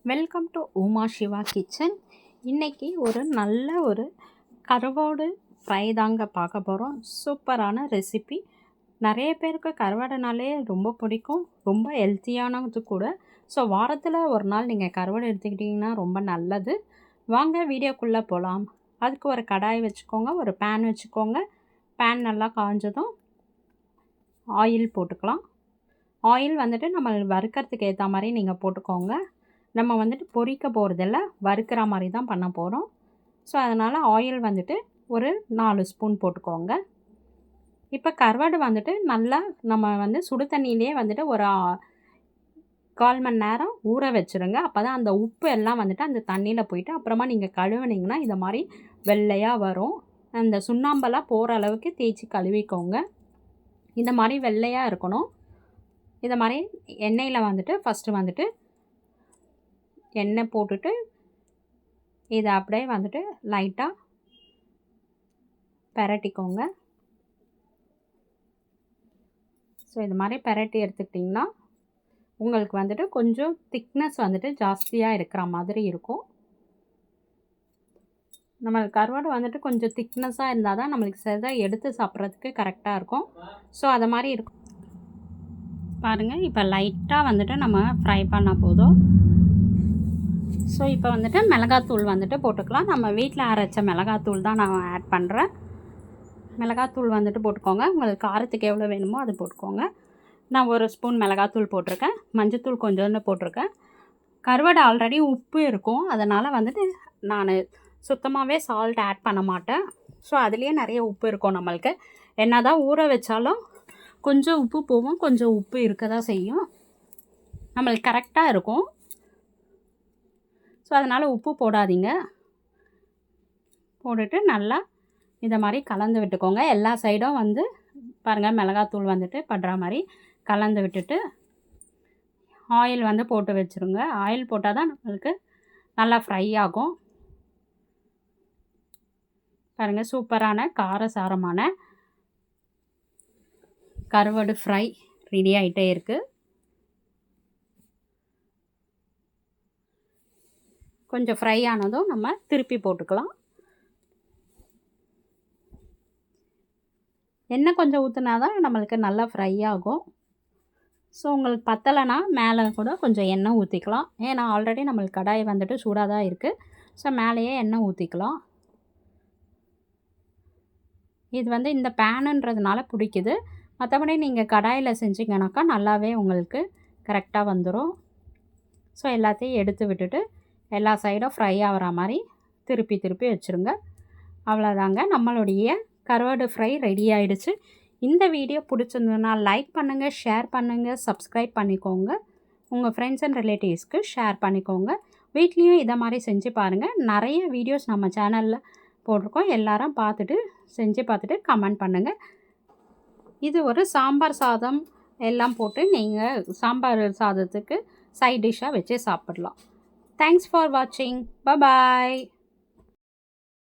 Welcome to Uma Siva kitchen. இன்றைக்கி நல்ல ஒரு கருவாடு ஃப்ரை தாங்க பார்க்க போகிறோம். சூப்பரான ரெசிபி. நிறைய பேருக்கு கருவாடுனாலே ரொம்ப பிடிக்கும், ரொம்ப ஹெல்த்தியானது கூட. ஸோ வாரத்தில் ஒரு நாள் நீங்கள் கருவாடு எடுத்துக்கிட்டிங்கன்னா ரொம்ப நல்லது. வாங்க வீடியோக்குள்ளே போகலாம். அதுக்கு ஒரு கடாய் வச்சுக்கோங்க, ஒரு பேன் வச்சுக்கோங்க. பேன் நல்லா காஞ்சதும் ஆயில் போட்டுக்கலாம். ஆயில் நம்ம வறுக்கிறதுக்கு ஏற்ற மாதிரி நீங்கள் போட்டுக்கோங்க. நம்ம பொரிக்க போகிறதில்ல, வறுக்கிற மாதிரி தான் பண்ண போகிறோம். ஸோ அதனால் ஆயில் ஒரு 4 ஸ்பூன் போட்டுக்கோங்க. இப்போ கருவாடு நல்லா நம்ம சுடு தண்ணியிலே ஒரு 1/4 மணி நேரம் ஊற வச்சுருங்க. அப்போ தான் அந்த உப்பு எல்லாம் அந்த தண்ணியில் போயிட்டு அப்புறமா நீங்கள் கழுவுனிங்கன்னா இதை மாதிரி வெள்ளையாக வரும். அந்த சுண்ணாம்பெல்லாம் போகிற அளவுக்கு தேய்ச்சி கழுவிக்கோங்க. இந்த மாதிரி வெள்ளையாக இருக்கணும். இதை மாதிரி எண்ணெயில் ஃபஸ்ட்டு எண்ணெய் போட்டுட்டு இதை அப்படியே லைட்டாக பெரட்டிக்கோங்க. ஸோ இது மாதிரி பெரட்டி எடுத்துக்கிட்டிங்கன்னா உங்களுக்கு கொஞ்சம் திக்னஸ் ஜாஸ்தியாக இருக்கிற மாதிரி இருக்கும். நம்மளுக்கு கருவாடு கொஞ்சம் திக்னஸாக இருந்தால் தான் நம்மளுக்கு செதை எடுத்து சாப்பிட்றதுக்கு கரெக்டாக இருக்கும். ஸோ அதை மாதிரி இருக்கும். பாருங்கள், இப்போ லைட்டாக நம்ம ஃப்ரை பண்ணால் போதும். ஸோ இப்போ மிளகாத்தூள் போட்டுக்கலாம். நம்ம வீட்டில் அரைச்ச மிளகாத்தூள் தான் நான் ஆட் பண்ணுறேன். மிளகாத்தூள் போட்டுக்கோங்க. உங்களுக்கு காரத்துக்கு எவ்வளோ வேணுமோ அது போட்டுக்கோங்க. நான் 1 ஸ்பூன் மிளகாத்தூள் போட்டிருக்கேன். மஞ்சத்தூள் கொஞ்சோண்டு போட்டிருக்கேன். கருவாடு ஆல்ரெடி உப்பு இருக்கும், அதனால் நான் சுத்தமாகவே சால்ட் ஆட் பண்ண மாட்டேன். ஸோ அதுலேயே நிறைய உப்பு இருக்கும். நம்மளுக்கு என்ன தான் ஊற வச்சாலும் கொஞ்சம் உப்பு போகும், கொஞ்சம் உப்பு இருக்க தான் செய்யும். நம்மளுக்கு கரெக்டாக இருக்கும். ஸோ அதனால் உப்பு போடாதீங்க. போட்டுட்டு நல்லா இதை மாதிரி கலந்து விட்டுக்கோங்க. எல்லா சைடும் பாருங்கள், மிளகாத்தூள் படுற மாதிரி கலந்து விட்டுட்டு ஆயில் போட்டு வச்சுருங்க. ஆயில் போட்டால் தான் நம்மளுக்கு நல்லா ஃப்ரை ஆகும். பாருங்கள், சூப்பரான காரசாரமான கருவாடு ஃப்ரை ரெடி ஆகிட்டே இருக்குது. கொஞ்சம் ஃப்ரை ஆனதும் நம்ம திருப்பி போட்டுக்கலாம். எண்ணெய் கொஞ்சம் ஊற்றினா தான் நம்மளுக்கு நல்லா ஃப்ரை ஆகும். ஸோ உங்களுக்கு பத்தலைன்னா மேலே கூட கொஞ்சம் எண்ணெய் ஊற்றிக்கலாம். ஏன்னா ஆல்ரெடி நம்மளுக்கு கடாய் சூடாக தான் இருக்குது. ஸோ மேலேயே எண்ணெய் ஊற்றிக்கலாம். இது இந்த பேனுன்றதுனால பிடிக்குது. மற்றபடி நீங்கள் கடாயில் செஞ்சிங்கனாக்கா நல்லாவே உங்களுக்கு கரெக்டாக வந்துடும். ஸோ எல்லாத்தையும் எடுத்து விட்டுட்டு எல்லா சைடும் ஃப்ரை ஆகிற மாதிரி திருப்பி வச்சுருங்க. அவ்வளோதாங்க, நம்மளுடைய கருவாடு ஃப்ரை ரெடி ஆகிடுச்சு. இந்த வீடியோ பிடிச்சிருந்ததுன்னா லைக் பண்ணுங்கள், ஷேர் பண்ணுங்கள், சப்ஸ்கிரைப் பண்ணிக்கோங்க. உங்கள் ஃப்ரெண்ட்ஸ் அண்ட் ரிலேட்டிவ்ஸ்க்கு ஷேர் பண்ணிக்கோங்க. வீட்லேயும் இதை மாதிரி செஞ்சு பாருங்கள். நிறைய வீடியோஸ் நம்ம சேனலில் போட்டிருக்கோம். எல்லாரும் செஞ்சு பார்த்துட்டு கமெண்ட் பண்ணுங்கள். இது ஒரு சாம்பார் சாதம் எல்லாம் போட்டு நீங்கள் சாம்பார் சாதத்துக்கு சைட் டிஷ்ஷாக வச்சு சாப்பிடலாம். Thanks for watching. Bye bye.